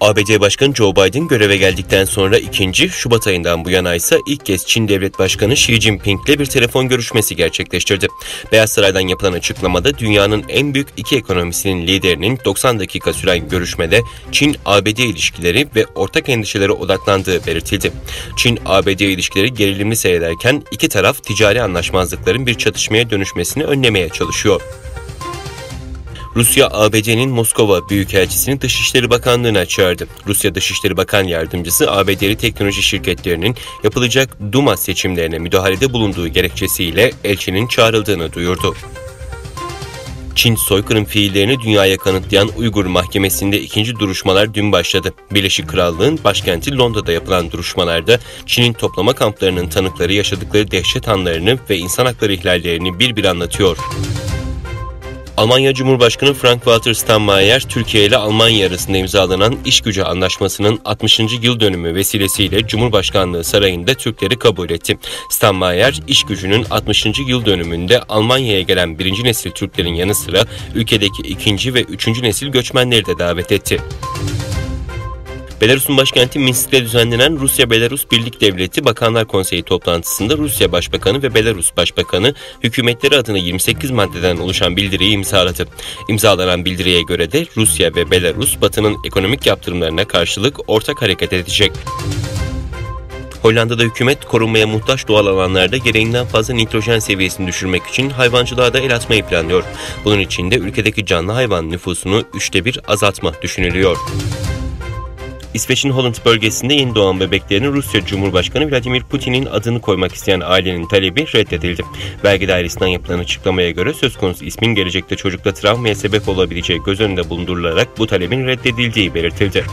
ABD Başkanı Joe Biden göreve geldikten sonra Şubat ayından bu yana ise ilk kez Çin Devlet Başkanı Xi Jinping ile bir telefon görüşmesi gerçekleştirdi. Beyaz Saray'dan yapılan açıklamada dünyanın en büyük iki ekonomisinin liderinin 90 dakika süren görüşmede Çin-ABD ilişkileri ve ortak endişelere odaklandığı belirtildi. Çin-ABD ilişkileri gerilimli seyrederken iki taraf ticari anlaşmazlıkların bir çatışmaya dönüşmesini önlemeye çalışıyor. Rusya, ABD'nin Moskova Büyükelçisini Dışişleri Bakanlığı'na çağırdı. Rusya Dışişleri Bakan Yardımcısı, ABD'li teknoloji şirketlerinin yapılacak Duma seçimlerine müdahalede bulunduğu gerekçesiyle elçinin çağrıldığını duyurdu. Çin soykırım fiillerini dünyaya kanıtlayan Uygur Mahkemesi'nde ikinci duruşmalar dün başladı. Birleşik Krallığın başkenti Londra'da yapılan duruşmalarda Çin'in toplama kamplarının tanıkları yaşadıkları dehşet anlarını ve insan hakları ihlallerini bir anlatıyor. Almanya Cumhurbaşkanı Frank-Walter Steinmeier, Türkiye ile Almanya arasında imzalanan İşgücü Anlaşması'nın 60. yıl dönümü vesilesiyle Cumhurbaşkanlığı Sarayı'nda Türkleri kabul etti. Steinmeier, İşgücü'nün 60. yıl dönümünde Almanya'ya gelen birinci nesil Türklerin yanı sıra ülkedeki ikinci ve üçüncü nesil göçmenleri de davet etti. Belarus'un başkenti Minsk'te düzenlenen Rusya-Belarus Birlik Devleti Bakanlar Konseyi toplantısında Rusya Başbakanı ve Belarus Başbakanı hükümetleri adına 28 maddeden oluşan bildiriyi imzaladı. İmzalanan bildiriye göre de Rusya ve Belarus, Batı'nın ekonomik yaptırımlarına karşılık ortak hareket edecek. Hollanda'da hükümet korunmaya muhtaç doğal alanlarda gereğinden fazla nitrojen seviyesini düşürmek için hayvancılığa da el atmayı planlıyor. Bunun için de ülkedeki canlı hayvan nüfusunu 1/3 azaltmak düşünülüyor. İsveç'in Holland bölgesinde yeni doğan bebeklerini Rusya Cumhurbaşkanı Vladimir Putin'in adını koymak isteyen ailenin talebi reddedildi. Vergi dairesinden yapılan açıklamaya göre söz konusu ismin gelecekte çocukta travmaya sebep olabileceği göz önünde bulundurularak bu talebin reddedildiği belirtildi.